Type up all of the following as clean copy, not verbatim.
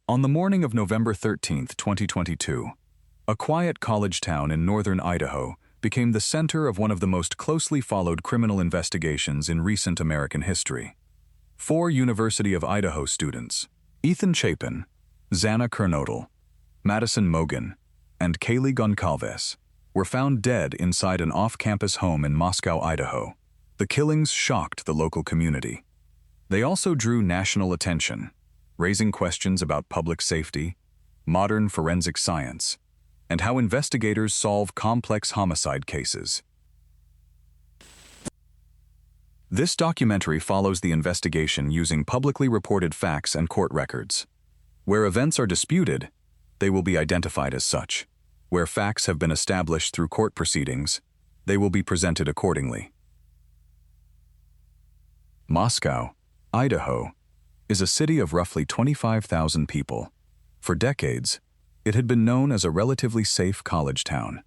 On the morning of November 13, 2022, a quiet college town in northern Idaho became the center of one of the most closely followed criminal investigations in recent American history. 4 University of Idaho students, Chapin, Xana Kernodle, Madison Mogen, and Kaylee Goncalves, were found dead inside an off-campus home in Moscow, Idaho. The killings shocked the local community. They also drew national attention, raising questions about public safety, modern forensic science, and how investigators solve complex homicide cases. This documentary follows the investigation using publicly reported facts and court records. Where events are disputed, they will be identified as such. Where facts have been established through court proceedings, they will be presented accordingly. Moscow, Idaho, is a city of roughly 25,000 people. For decades, it had been known as a relatively safe college town.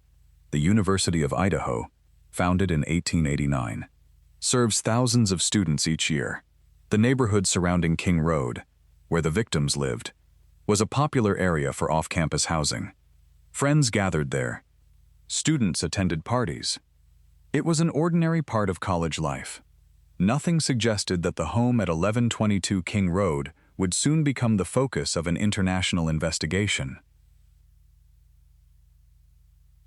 The University of Idaho, founded in 1889, serves thousands of students each year. The neighborhood surrounding King Road, where the victims lived, was a popular area for off-campus housing. Friends gathered there. Students attended parties. It was an ordinary part of college life. Nothing suggested that the home at 1122 King Road would soon become the focus of an international investigation.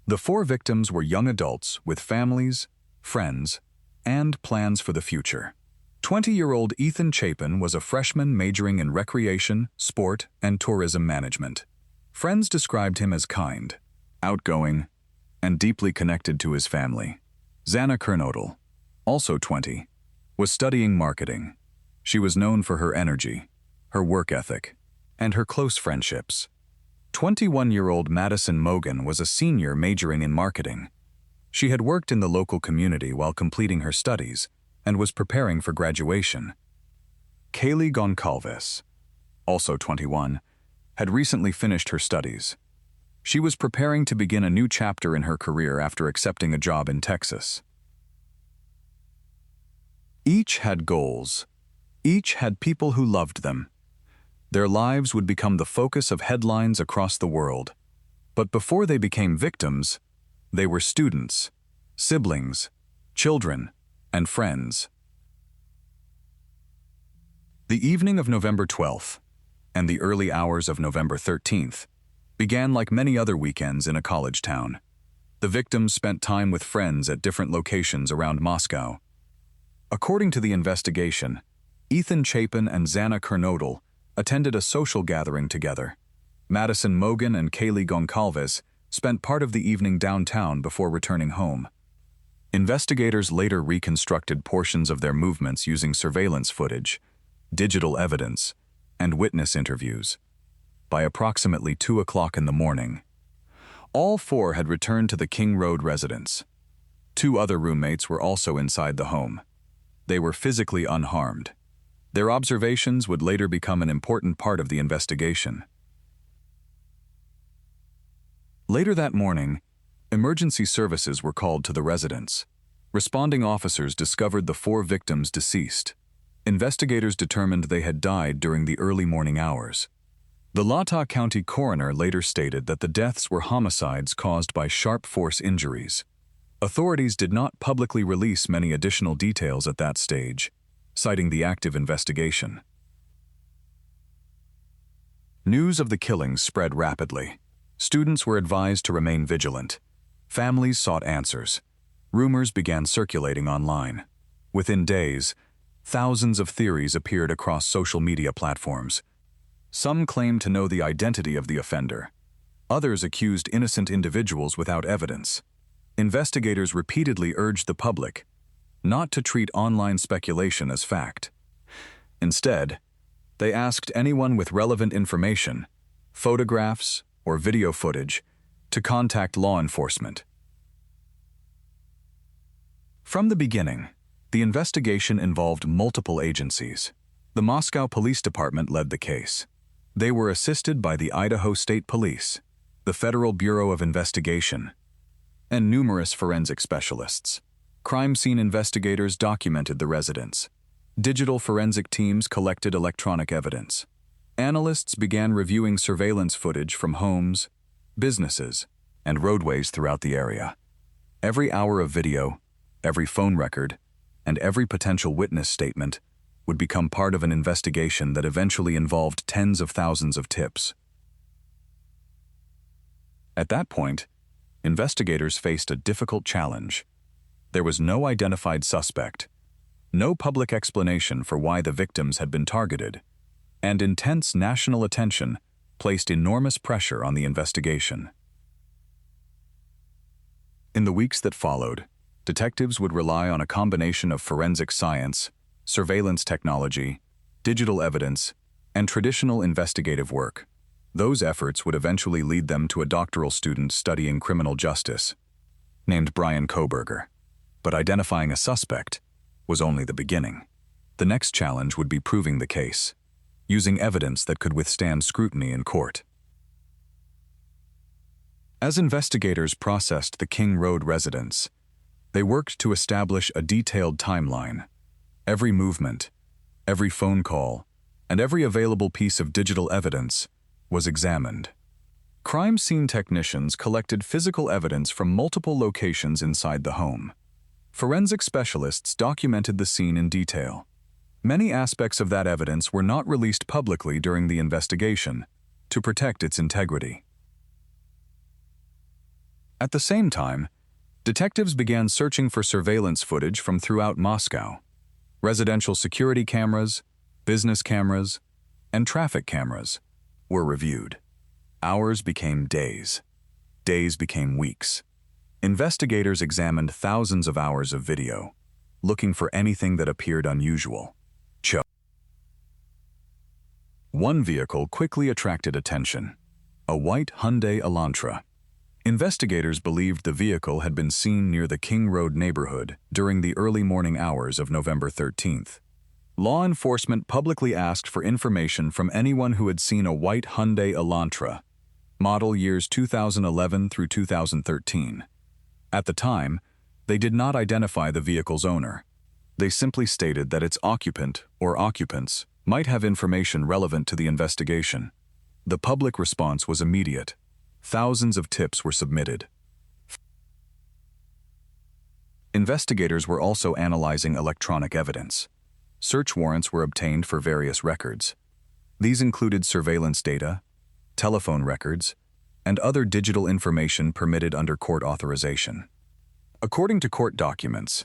The 4 victims were young adults with families, friends, and plans for the future. 20-year-old Chapin was a freshman majoring in recreation, sport, and tourism management. Friends described him as kind, outgoing, and deeply connected to his family. Xana Kernodle, also 20, was studying marketing. She was known for her energy, her work ethic, and her close friendships. 21-year-old Madison Mogen was a senior majoring in marketing. She had worked in the local community while completing her studies and was preparing for graduation. Kaylee Goncalves, also 21, had recently finished her studies. She was preparing to begin a new chapter in her career after accepting a job in Texas. Each had goals. Each had people who loved them. Their lives would become the focus of headlines across the world. But before they became victims, they were students, siblings, children, and friends. The evening of November 12th and the early hours of November 13th began like many other weekends in a college town. The victims spent time with friends at different locations around Moscow. According to the investigation, Chapin and Xana Kernodle attended a social gathering together. Madison Mogen and Kaylee Goncalves spent part of the evening downtown before returning home. Investigators later reconstructed portions of their movements using surveillance footage, digital evidence, and witness interviews. By approximately 2 o'clock in the morning, all 4 had returned to the King Road residence. 2 other roommates were also inside the home. They were physically unharmed. Their observations would later become an important part of the investigation. Later that morning, emergency services were called to the residence. Responding officers discovered the 4 victims deceased. Investigators determined they had died during the early morning hours. The Latah County coroner later stated that the deaths were homicides caused by sharp force injuries. Authorities did not publicly release many additional details at that stage, citing the active investigation. News of the killings spread rapidly. Students were advised to remain vigilant. Families sought answers. Rumors began circulating online. Within days, thousands of theories appeared across social media platforms. Some claimed to know the identity of the offender. Others accused innocent individuals without evidence. Investigators repeatedly urged the public not to treat online speculation as fact. Instead, they asked anyone with relevant information, photographs or video footage, to contact law enforcement. From the beginning, the investigation involved multiple agencies. The Moscow Police Department led the case. They were assisted by the Idaho State Police, the Federal Bureau of Investigation, and numerous forensic specialists. Crime scene investigators documented the residents. Digital forensic teams collected electronic evidence. Analysts began reviewing surveillance footage from homes, businesses, and roadways throughout the area. Every hour of video, every phone record, and every potential witness statement would become part of an investigation that eventually involved tens of thousands of tips. At that point, investigators faced a difficult challenge. There was no identified suspect, no public explanation for why the victims had been targeted, and intense national attention placed enormous pressure on the investigation. In the weeks that followed, detectives would rely on a combination of forensic science, surveillance technology, digital evidence, and traditional investigative work. Those efforts would eventually lead them to a doctoral student studying criminal justice, named Bryan Kohberger. But identifying a suspect was only the beginning. The next challenge would be proving the case, using evidence that could withstand scrutiny in court. As investigators processed the King Road residence, they worked to establish a detailed timeline. Every movement, every phone call, and every available piece of digital evidence was examined. Crime scene technicians collected physical evidence from multiple locations inside the home. Forensic specialists documented the scene in detail. Many aspects of that evidence were not released publicly during the investigation to protect its integrity. At the same time, detectives began searching for surveillance footage from throughout Moscow. Residential security cameras, business cameras, and traffic cameras were reviewed. Hours became days. Days became weeks. Investigators examined thousands of hours of video, looking for anything that appeared unusual. One vehicle quickly attracted attention: a white Hyundai Elantra. Investigators believed the vehicle had been seen near the King Road neighborhood during the early morning hours of November 13th. Law enforcement publicly asked for information from anyone who had seen a white Hyundai Elantra, model years 2011 through 2013. At the time, they did not identify the vehicle's owner. They simply stated that its occupant or occupants might have information relevant to the investigation. The public response was immediate. Thousands of tips were submitted. Investigators were also analyzing electronic evidence. Search warrants were obtained for various records. These included surveillance data, telephone records, and other digital information permitted under court authorization. According to court documents,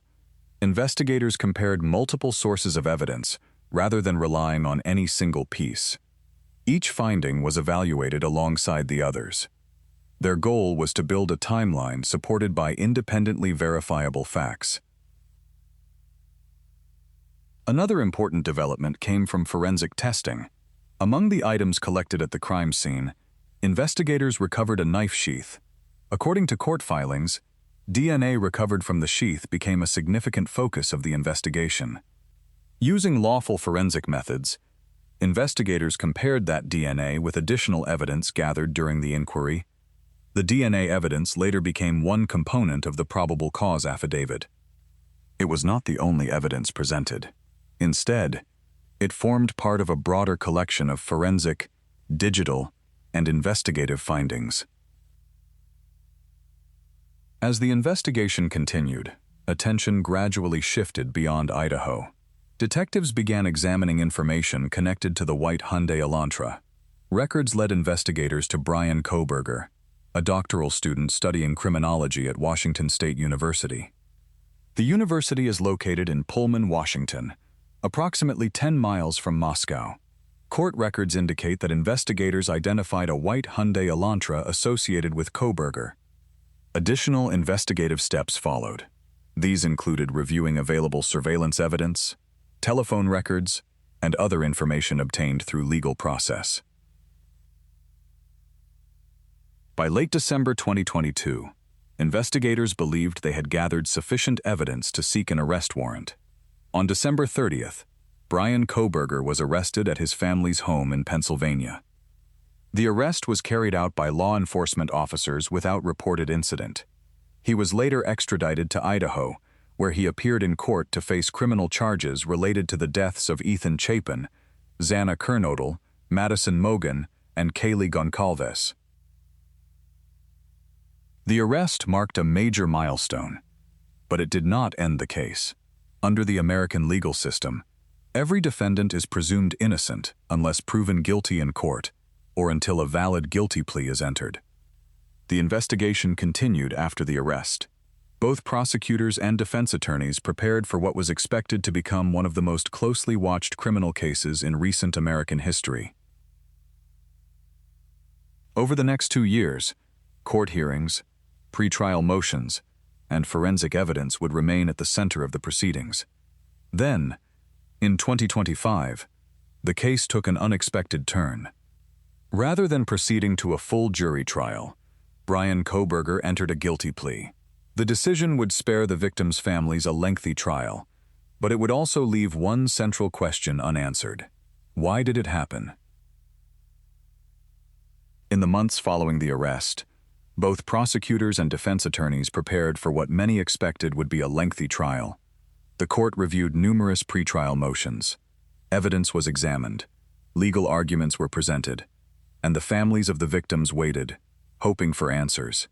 investigators compared multiple sources of evidence rather than relying on any single piece. Each finding was evaluated alongside the others. Their goal was to build a timeline supported by independently verifiable facts. Another important development came from forensic testing. Among the items collected at the crime scene, investigators recovered a knife sheath. According to court filings, DNA recovered from the sheath became a significant focus of the investigation. Using lawful forensic methods, investigators compared that DNA with additional evidence gathered during the inquiry. The DNA evidence later became one component of the probable cause affidavit. It was not the only evidence presented. Instead, it formed part of a broader collection of forensic, digital, and investigative findings. As the investigation continued, attention gradually shifted beyond Idaho. Detectives began examining information connected to the white Hyundai Elantra. Records led investigators to Bryan Kohberger, a doctoral student studying criminology at Washington State University. The university is located in Pullman, Washington, approximately 10 miles from Moscow. Court records indicate that investigators identified a white Hyundai Elantra associated with Kohberger. Additional investigative steps followed. These included reviewing available surveillance evidence, telephone records, and other information obtained through legal process. By late December 2022, investigators believed they had gathered sufficient evidence to seek an arrest warrant. On December 30th, Bryan Kohberger was arrested at his family's home in Pennsylvania. The arrest was carried out by law enforcement officers without reported incident. He was later extradited to Idaho, where he appeared in court to face criminal charges related to the deaths of Chapin, Xana Kernodle, Madison Mogen, and Kaylee Goncalves. The arrest marked a major milestone, but it did not end the case. Under the American legal system, every defendant is presumed innocent unless proven guilty in court or until a valid guilty plea is entered. The investigation continued after the arrest. Both prosecutors and defense attorneys prepared for what was expected to become one of the most closely watched criminal cases in recent American history. Over the next 2 years, court hearings, pretrial motions, and forensic evidence would remain at the center of the proceedings. Then, in 2025, the case took an unexpected turn. Rather than proceeding to a full jury trial, Bryan Kohberger entered a guilty plea. The decision would spare the victims' families a lengthy trial, but it would also leave one central question unanswered. Why did it happen? In the months following the arrest, both prosecutors and defense attorneys prepared for what many expected would be a lengthy trial. The court reviewed numerous pretrial motions. Evidence was examined, legal arguments were presented, and the families of the victims waited, hoping for answers.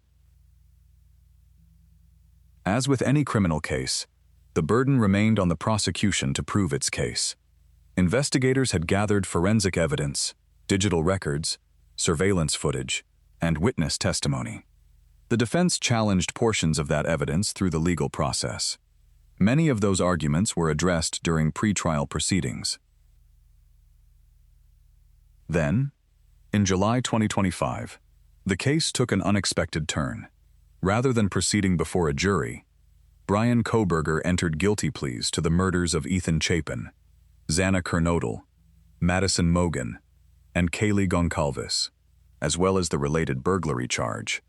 As with any criminal case, the burden remained on the prosecution to prove its case. Investigators had gathered forensic evidence, digital records, surveillance footage, and witness testimony. The defense challenged portions of that evidence through the legal process. Many of those arguments were addressed during pretrial proceedings. Then, in July 2025, the case took an unexpected turn. Rather than proceeding before a jury, Bryan Kohberger entered guilty pleas to the murders of Chapin, Xana Kernodle, Madison Mogen, and Kaylee Goncalves, as well as the related burglary charge.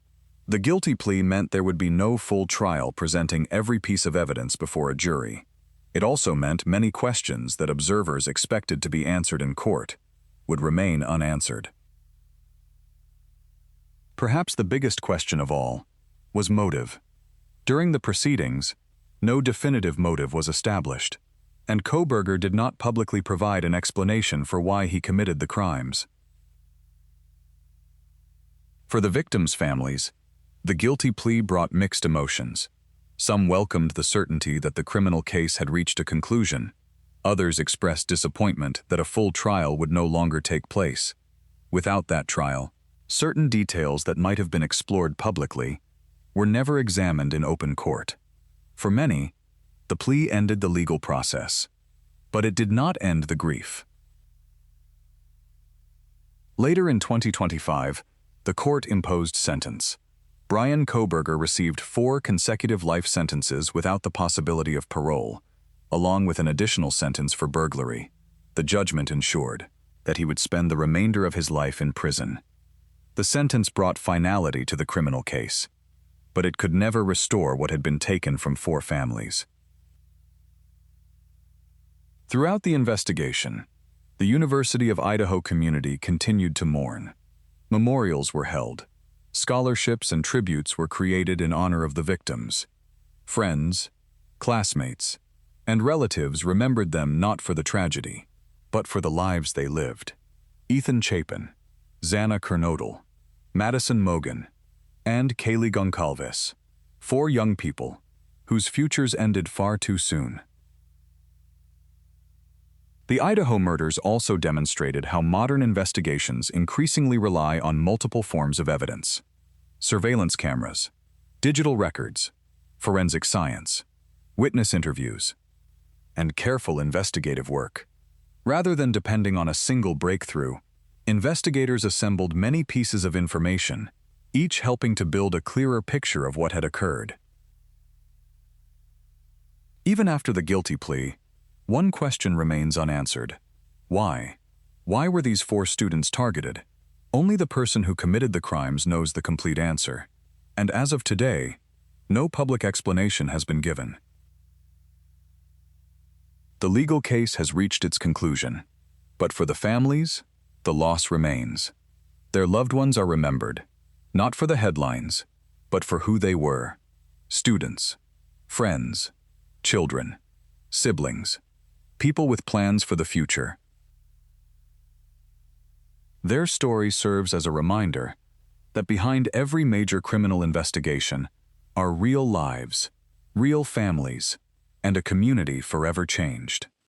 The guilty plea meant there would be no full trial presenting every piece of evidence before a jury. It also meant many questions that observers expected to be answered in court would remain unanswered. Perhaps the biggest question of all was motive. During the proceedings, no definitive motive was established, and Kohberger did not publicly provide an explanation for why he committed the crimes. For the victims' families, the guilty plea brought mixed emotions. Some welcomed the certainty that the criminal case had reached a conclusion. Others expressed disappointment that a full trial would no longer take place. Without that trial, certain details that might have been explored publicly were never examined in open court. For many, the plea ended the legal process, but it did not end the grief. Later in 2025, the court imposed sentence. Bryan Kohberger received 4 consecutive life sentences without the possibility of parole, along with an additional sentence for burglary. The judgment ensured that he would spend the remainder of his life in prison. The sentence brought finality to the criminal case, but it could never restore what had been taken from 4 families. Throughout the investigation, the University of Idaho community continued to mourn. Memorials were held. Scholarships and tributes were created in honor of the victims. Friends, classmates, and relatives remembered them not for the tragedy, but for the lives they lived. Chapin, Xana Kernodle, Madison Mogen, and Kaylee Goncalves, 4 young people whose futures ended far too soon. The Idaho murders also demonstrated how modern investigations increasingly rely on multiple forms of evidence: surveillance cameras, digital records, forensic science, witness interviews, and careful investigative work. Rather than depending on a single breakthrough, investigators assembled many pieces of information, each helping to build a clearer picture of what had occurred. Even after the guilty plea, one question remains unanswered. Why? Why were these 4 students targeted? Only the person who committed the crimes knows the complete answer. And as of today, no public explanation has been given. The legal case has reached its conclusion, but for the families, the loss remains. Their loved ones are remembered, not for the headlines, but for who they were: students, friends, children, siblings, people with plans for the future. Their story serves as a reminder that behind every major criminal investigation are real lives, real families, and a community forever changed.